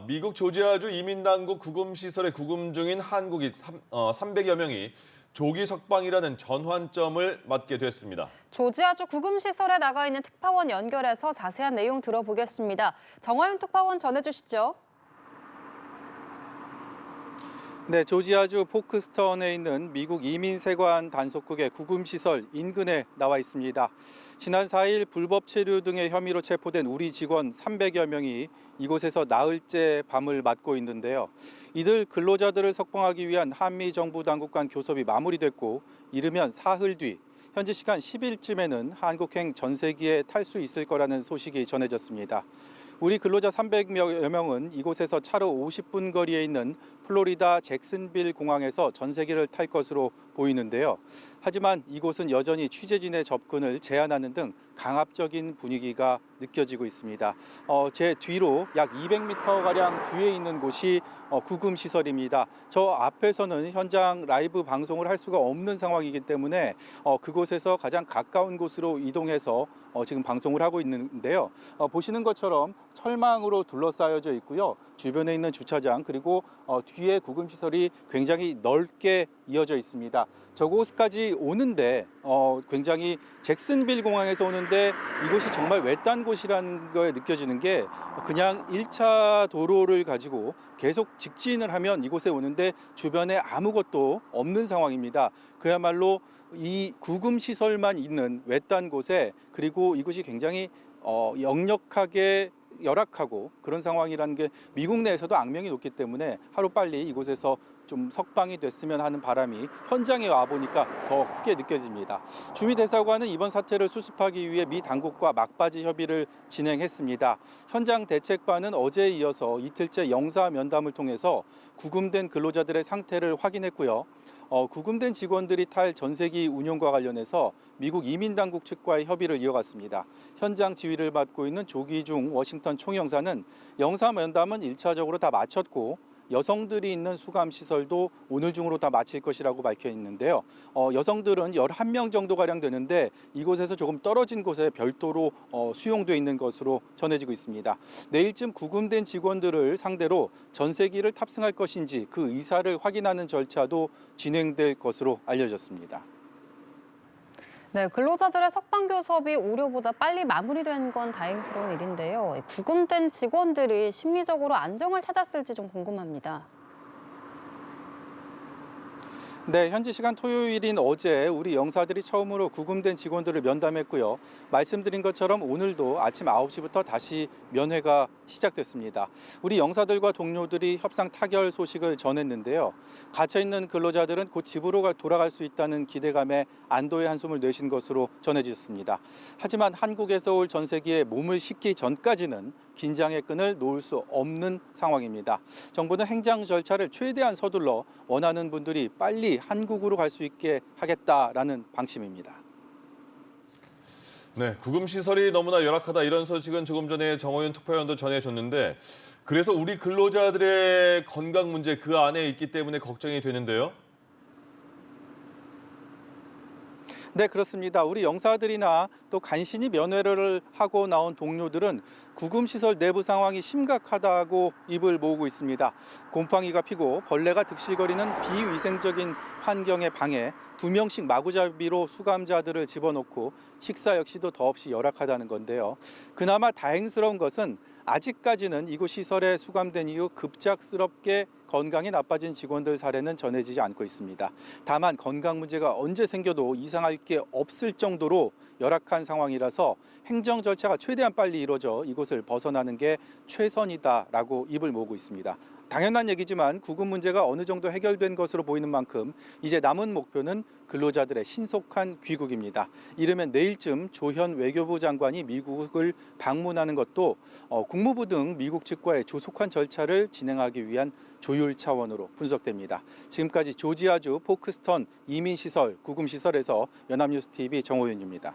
미국 조지아주 이민당국 구금시설에 구금 중인 한국인 300여 명이 조기 석방이라는 전환점을 맞게 됐습니다. 조지아주 구금시설에 나가 있는 특파원 연결해서 자세한 내용 들어보겠습니다. 정화윤 특파원 전해주시죠. 네, 조지아주 포크스턴에 있는 미국 이민세관 단속국의 구금시설 인근에 나와 있습니다. 지난 4일 불법 체류 등의 혐의로 체포된 우리 직원 300여 명이 이곳에서 나흘째 밤을 맞고 있는데요. 이들 근로자들을 석방하기 위한 한미 정부 당국 간 교섭이 마무리됐고 이르면 사흘 뒤 현지 시간 10일쯤에는 한국행 전세기에 탈 수 있을 거라는 소식이 전해졌습니다. 우리 근로자 300여 명은 이곳에서 차로 50분 거리에 있는 플로리다 잭슨빌 공항에서 전세기를 탈 것으로 보이는데요. 하지만 이곳은 여전히 취재진의 접근을 제한하는 등 강압적인 분위기가 느껴지고 있습니다. 제 뒤로 약 200m가량 뒤에 있는 곳이 구금시설입니다. 저 앞에서는 현장 라이브 방송을 할 수가 없는 상황이기 때문에 그곳에서 가장 가까운 곳으로 이동해서 지금 방송을 하고 있는데요. 보시는 것처럼 철망으로 둘러싸여져 있고요. 주변에 있는 주차장 그리고 뒤에 구금시설이 굉장히 넓게 이어져 있습니다. 저곳까지 오는데 굉장히 잭슨빌 공항에서 오는데 이곳이 정말 외딴 곳이라는 거에 느껴지는 게 그냥 1차 도로를 가지고 계속 직진을 하면 이곳에 오는데 주변에 아무것도 없는 상황입니다. 그야말로 이 구금시설만 있는 외딴 곳에 그리고 이곳이 굉장히 역력하게 열악하고 그런 상황이라는 게 미국 내에서도 악명이 높기 때문에 하루빨리 이곳에서 좀 석방이 됐으면 하는 바람이 현장에 와보니까 더 크게 느껴집니다. 주미 대사관은 이번 사태를 수습하기 위해 미 당국과 막바지 협의를 진행했습니다. 현장 대책반은 어제에 이어서 이틀째 영사 면담을 통해서 구금된 근로자들의 상태를 확인했고요. 구금된 직원들이 탈 전세기 운용과 관련해서 미국 이민당국 측과의 협의를 이어갔습니다. 현장 지휘를 맡고 있는 조기중 워싱턴 총영사는 영사 면담은 1차적으로 다 마쳤고 여성들이 있는 수감시설도 오늘 중으로 다 마칠 것이라고 밝혀 있는데요. 여성들은 11명 정도가량 되는데 이곳에서 조금 떨어진 곳에 별도로 수용돼 있는 것으로 전해지고 있습니다. 내일쯤 구금된 직원들을 상대로 전세기를 탑승할 것인지 그 의사를 확인하는 절차도 진행될 것으로 알려졌습니다. 네, 근로자들의 석방 교섭이 우려보다 빨리 마무리된 건 다행스러운 일인데요. 구금된 직원들이 심리적으로 안정을 찾았을지 좀 궁금합니다. 네, 현지 시간 토요일인 어제 우리 영사들이 처음으로 구금된 직원들을 면담했고요. 말씀드린 것처럼 오늘도 아침 9시부터 다시 면회가 시작됐습니다. 우리 영사들과 동료들이 협상 타결 소식을 전했는데요. 갇혀있는 근로자들은 곧 집으로 돌아갈 수 있다는 기대감에 안도의 한숨을 내쉰 것으로 전해졌습니다. 하지만 한국에서 올 전세기에 몸을 싣기 전까지는 긴장의 끈을 놓을 수 없는 상황입니다. 정부는 행정 절차를 최대한 서둘러 원하는 분들이 빨리 한국으로 갈 수 있게 하겠다라는 방침입니다. 네, 구금시설이 너무나 열악하다 이런 소식은 조금 전에 정호윤 특파원도 전해줬는데 그래서 우리 근로자들의 건강 문제 그 안에 있기 때문에 걱정이 되는데요. 네, 그렇습니다. 우리 영사들이나 또 간신히 면회를 하고 나온 동료들은 구금시설 내부 상황이 심각하다고 입을 모으고 있습니다. 곰팡이가 피고 벌레가 득실거리는 비위생적인 환경의 방에 2명씩 마구잡이로 수감자들을 집어넣고 식사 역시도 더없이 열악하다는 건데요. 그나마 다행스러운 것은 아직까지는 이곳 시설에 수감된 이후 급작스럽게 건강이 나빠진 직원들 사례는 전해지지 않고 있습니다. 다만 건강 문제가 언제 생겨도 이상할 게 없을 정도로 열악한 상황이라서 행정 절차가 최대한 빨리 이루어져 이곳을 벗어나는 게 최선이다라고 입을 모으고 있습니다. 당연한 얘기지만 구금 문제가 어느 정도 해결된 것으로 보이는 만큼 이제 남은 목표는 근로자들의 신속한 귀국입니다. 이르면 내일쯤 조현 외교부 장관이 미국을 방문하는 것도 국무부 등 미국 측과의 조속한 절차를 진행하기 위한 조율 차원으로 분석됩니다. 지금까지 조지아주 포크스턴 이민시설 구금시설에서 연합뉴스TV 정호윤입니다.